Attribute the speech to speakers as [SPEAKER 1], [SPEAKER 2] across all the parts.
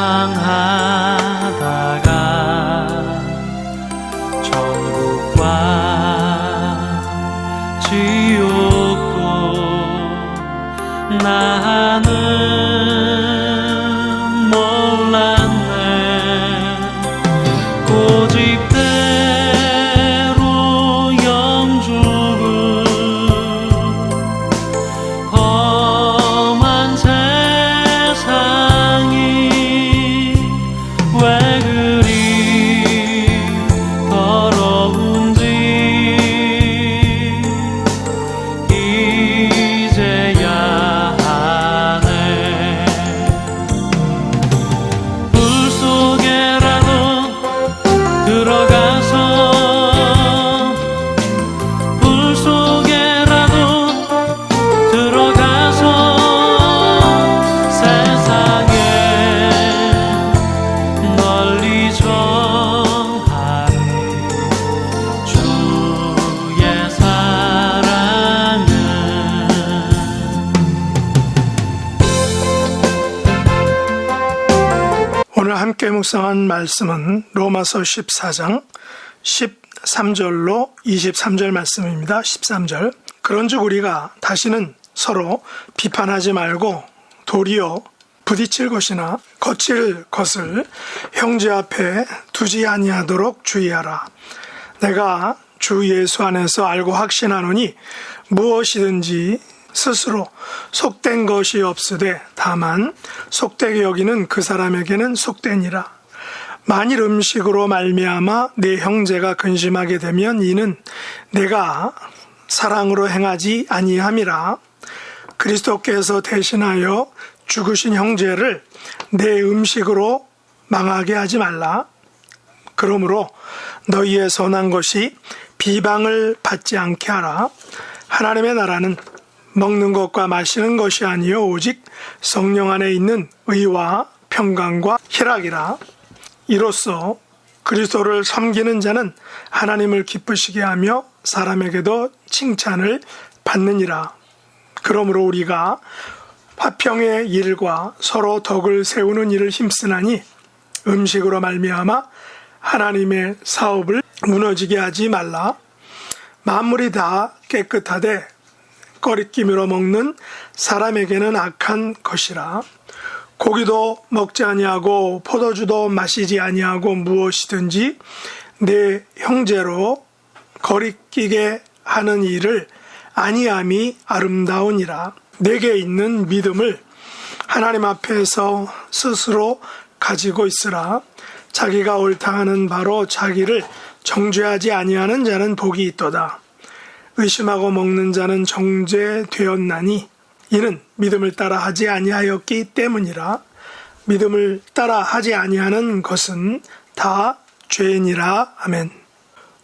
[SPEAKER 1] 방황하다가 천국과 지옥도 나는 몰랐네. 고집대로 영주를 험한 세상이 왜 그리 더러운지 이제야 아네. 불 속에라도 들어가서 불 속에라도 들어가서 세상에 널리 전하리 주의 사랑은.
[SPEAKER 2] 오늘 함께 묵상한 말씀은 로마서 14장 13절로 23절 말씀입니다. 13절. 그런즉 우리가 다시는 서로 비판하지 말고 도리어 부딪힐 것이나 거칠 것을 형제 앞에 두지 아니하도록 주의하라. 내가 주 예수 안에서 알고 확신하노니 무엇이든지 스스로 속된 것이 없으되 다만 속되게 여기는 그 사람에게는 속되니라. 만일 음식으로 말미암아 내 형제가 근심하게 되면 이는 내가 사랑으로 행하지 아니함이라. 그리스도께서 대신하여 죽으신 형제를 내 음식으로 망하게 하지 말라. 그러므로 너희의 선한 것이 비방을 받지 않게 하라. 하나님의 나라는 먹는 것과 마시는 것이 아니요 오직 성령 안에 있는 의와 평강과 희락이라. 이로써 그리스도를 섬기는 자는 하나님을 기쁘시게 하며 사람에게도 칭찬을 받느니라. 그러므로 우리가 화평의 일과 서로 덕을 세우는 일을 힘쓰나니 음식으로 말미암아 하나님의 사업을 무너지게 하지 말라. 만물이 다 깨끗하되 꺼리끼미로 먹는 사람에게는 악한 것이라. 고기도 먹지 아니하고 포도주도 마시지 아니하고 무엇이든지 내 형제로 거리끼게 하는 일을 아니함이 아름다우니라. 내게 있는 믿음을 하나님 앞에서 스스로 가지고 있으라. 자기가 옳다 하는 바로 자기를 정죄하지 아니하는 자는 복이 있도다. 의심하고 먹는 자는 정죄되었나니 이는 믿음을 따라 하지 아니하였기 때문이라. 믿음을 따라 하지 아니하는 것은 다 죄니라. 아멘.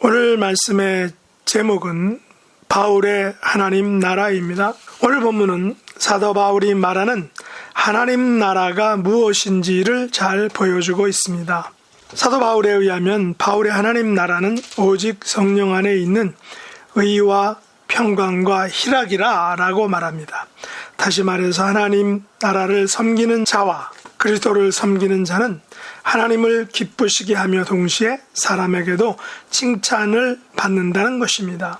[SPEAKER 2] 오늘 말씀의 제목은 바울의 하나님 나라입니다. 오늘 본문은 사도 바울이 말하는 하나님 나라가 무엇인지를 잘 보여주고 있습니다. 사도 바울에 의하면 바울의 하나님 나라는 오직 성령 안에 있는 의와 평강과 희락이라 라고 말합니다. 다시 말해서 하나님 나라를 섬기는 자와 그리스도를 섬기는 자는 하나님을 기쁘시게 하며 동시에 사람에게도 칭찬을 받는다는 것입니다.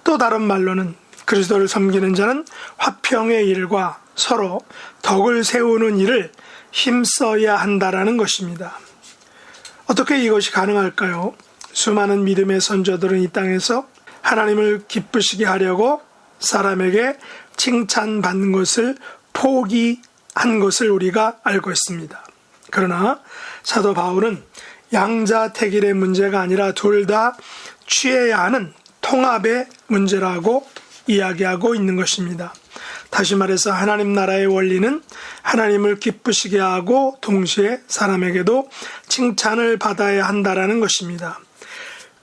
[SPEAKER 2] 또 다른 말로는 그리스도를 섬기는 자는 화평의 일과 서로 덕을 세우는 일을 힘써야 한다라는 것입니다. 어떻게 이것이 가능할까요? 수많은 믿음의 선조들은 이 땅에서 하나님을 기쁘시게 하려고 사람에게 칭찬받는 것을 포기한 것을 우리가 알고 있습니다. 그러나 사도 바울은 양자택일의 문제가 아니라 둘 다 취해야 하는 통합의 문제라고 이야기하고 있는 것입니다. 다시 말해서 하나님 나라의 원리는 하나님을 기쁘시게 하고 동시에 사람에게도 칭찬을 받아야 한다라는 것입니다.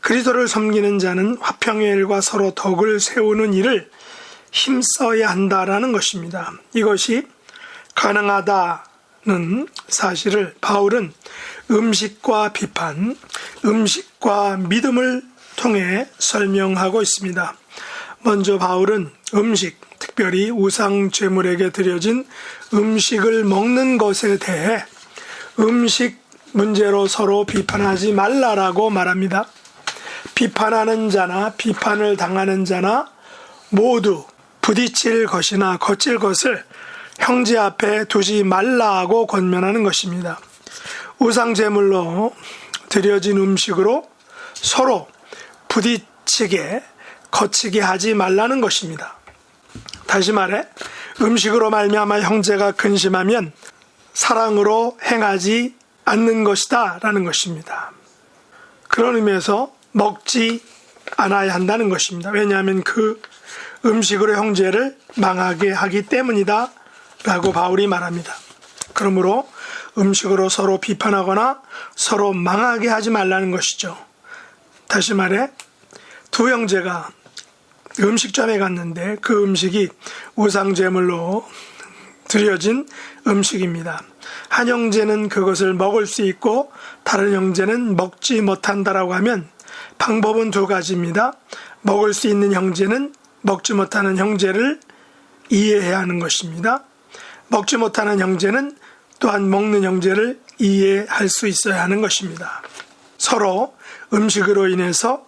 [SPEAKER 2] 그리스도를 섬기는 자는 화평의 일과 서로 덕을 세우는 일을 힘써야 한다라는 것입니다. 이것이 가능하다는 사실을 바울은 음식과 비판, 음식과 믿음을 통해 설명하고 있습니다. 먼저 바울은 음식, 특별히 우상 제물에게 드려진 음식을 먹는 것에 대해 음식 문제로 서로 비판하지 말라라고 말합니다. 비판하는 자나 비판을 당하는 자나 모두 부딪힐 것이나 거칠 것을 형제 앞에 두지 말라고 권면하는 것입니다. 우상제물로 드려진 음식으로 서로 부딪히게 거치게 하지 말라는 것입니다. 다시 말해 음식으로 말미암아 형제가 근심하면 사랑으로 행하지 않는 것이다 라는 것입니다. 그런 의미에서 먹지 않아야 한다는 것입니다. 왜냐하면 그 음식으로 형제를 망하게 하기 때문이다 라고 바울이 말합니다. 그러므로 음식으로 서로 비판하거나 서로 망하게 하지 말라는 것이죠. 다시 말해 두 형제가 음식점에 갔는데 그 음식이 우상제물로 드려진 음식입니다. 한 형제는 그것을 먹을 수 있고 다른 형제는 먹지 못한다라고 하면 방법은 두 가지입니다. 먹을 수 있는 형제는 먹지 못하는 형제를 이해해야 하는 것입니다. 먹지 못하는 형제는 또한 먹는 형제를 이해할 수 있어야 하는 것입니다. 서로 음식으로 인해서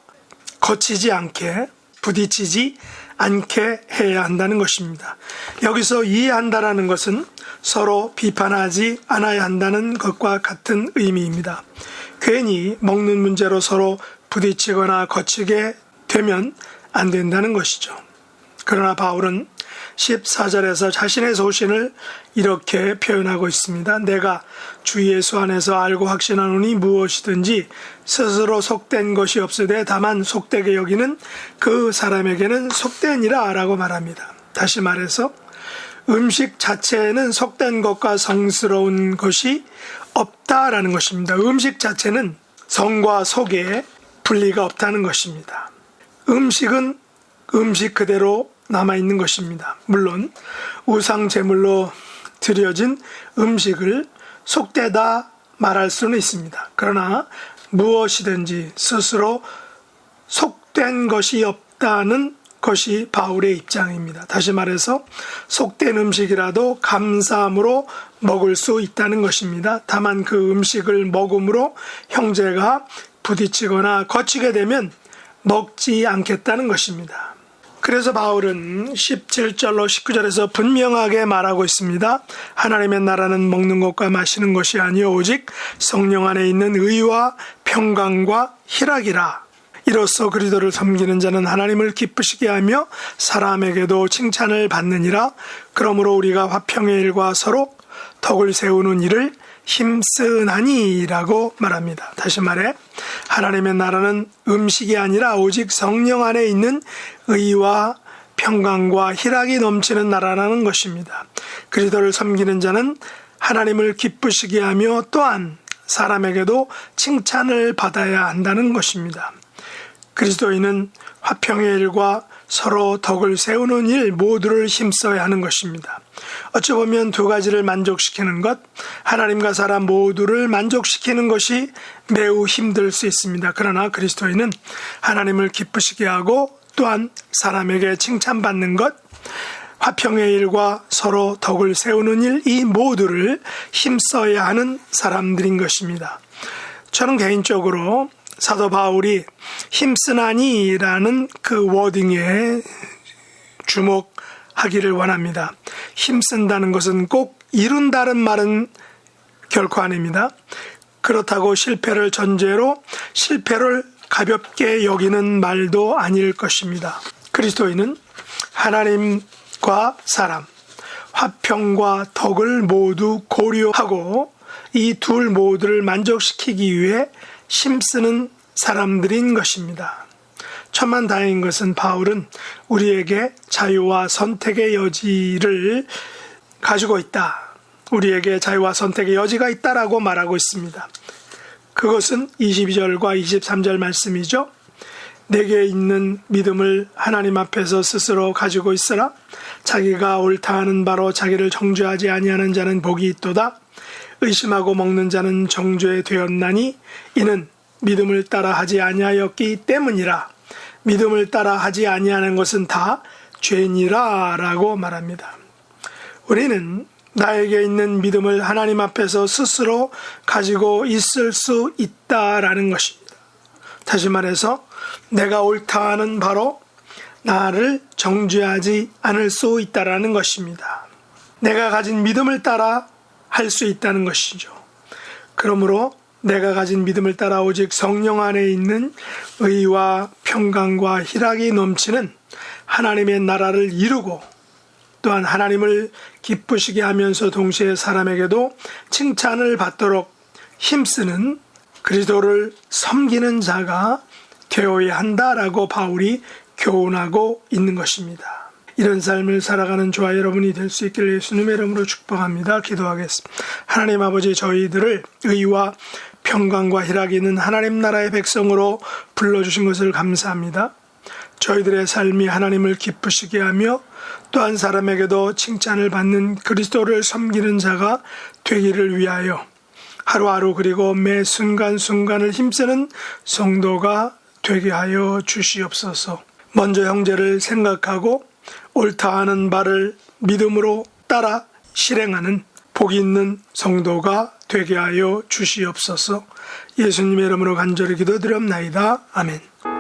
[SPEAKER 2] 거치지 않게 부딪히지 않게 해야 한다는 것입니다. 여기서 이해한다라는 것은 서로 비판하지 않아야 한다는 것과 같은 의미입니다. 괜히 먹는 문제로 서로 부딪히거나 거치게 되면 안 된다는 것이죠. 그러나 바울은 14절에서 자신의 소신을 이렇게 표현하고 있습니다. 내가 주 예수 안에서 알고 확신하노니 무엇이든지 스스로 속된 것이 없으되 다만 속되게 여기는 그 사람에게는 속되니라 라고 말합니다. 다시 말해서 음식 자체에는 속된 것과 성스러운 것이 없다라는 것입니다. 음식 자체는 성과 속에 분리가 없다는 것입니다. 음식은 음식 그대로 남아있는 것입니다. 물론 우상 제물로 드려진 음식을 속되다 말할 수는 있습니다. 그러나 무엇이든지 스스로 속된 것이 없다는 것이 바울의 입장입니다. 다시 말해서 속된 음식이라도 감사함으로 먹을 수 있다는 것입니다. 다만 그 음식을 먹음으로 형제가 부딪히거나 거치게 되면 먹지 않겠다는 것입니다. 그래서 바울은 17절로 19절에서 분명하게 말하고 있습니다. 하나님의 나라는 먹는 것과 마시는 것이 아니요 오직 성령 안에 있는 의와 평강과 희락이라. 이로써 그리스도를 섬기는 자는 하나님을 기쁘시게 하며 사람에게도 칭찬을 받느니라. 그러므로 우리가 화평의 일과 서로 덕을 세우는 일을 힘쓰나니라고 말합니다. 다시 말해 하나님의 나라는 음식이 아니라 오직 성령 안에 있는 의와 평강과 희락이 넘치는 나라라는 것입니다. 그리스도를 섬기는 자는 하나님을 기쁘시게 하며 또한 사람에게도 칭찬을 받아야 한다는 것입니다. 그리스도인은 화평의 일과 서로 덕을 세우는 일 모두를 힘써야 하는 것입니다. 어찌 보면 두 가지를 만족시키는 것, 하나님과 사람 모두를 만족시키는 것이 매우 힘들 수 있습니다. 그러나 그리스도인은 하나님을 기쁘시게 하고 또한 사람에게 칭찬받는 것, 화평의 일과 서로 덕을 세우는 일, 이 모두를 힘써야 하는 사람들인 것입니다. 저는 개인적으로 사도 바울이 힘쓰나니라는 그 워딩에 주목하기를 원합니다. 힘쓴다는 것은 꼭 이룬다는 말은 결코 아닙니다. 그렇다고 실패를 전제로 실패를 가볍게 여기는 말도 아닐 것입니다. 그리스도인은 하나님과 사람, 화평과 덕을 모두 고려하고 이 둘 모두를 만족시키기 위해 힘쓰는 사람들인 것입니다. 천만다행인 것은 바울은 우리에게 자유와 선택의 여지를 가지고 있다. 우리에게 자유와 선택의 여지가 있다라고 말하고 있습니다. 그것은 22절과 23절 말씀이죠. 내게 있는 믿음을 하나님 앞에서 스스로 가지고 있으라. 자기가 옳다 하는 바로 자기를 정죄하지 아니하는 자는 복이 있도다. 의심하고 먹는 자는 정죄 되었나니 이는 믿음을 따라 하지 아니하였기 때문이라. 믿음을 따라 하지 아니하는 것은 다 죄니라 라고 말합니다. 우리는 나에게 있는 믿음을 하나님 앞에서 스스로 가지고 있을 수 있다라는 것입니다. 다시 말해서 내가 옳다 하는 바로 나를 정죄하지 않을 수 있다라는 것입니다. 내가 가진 믿음을 따라 할 수 있다는 것이죠. 그러므로 내가 가진 믿음을 따라 오직 성령 안에 있는 의와 평강과 희락이 넘치는 하나님의 나라를 이루고 또한 하나님을 기쁘시게 하면서 동시에 사람에게도 칭찬을 받도록 힘쓰는 그리스도를 섬기는 자가 되어야 한다라고 바울이 교훈하고 있는 것입니다. 이런 삶을 살아가는 저와 여러분이 될 수 있기를 예수님의 이름으로 축복합니다. 기도하겠습니다. 하나님 아버지, 저희들을 의와 평강과 희락이 있는 하나님 나라의 백성으로 불러주신 것을 감사합니다. 저희들의 삶이 하나님을 기쁘시게 하며 또한 사람에게도 칭찬을 받는 그리스도를 섬기는 자가 되기를 위하여 하루하루 그리고 매 순간순간을 힘쓰는 성도가 되게 하여 주시옵소서. 먼저 형제를 생각하고 옳다 하는 바를 믿음으로 따라 실행하는 복 있는 성도가 되게 하여 주시옵소서. 예수님의 이름으로 간절히 기도드렸나이다. 아멘.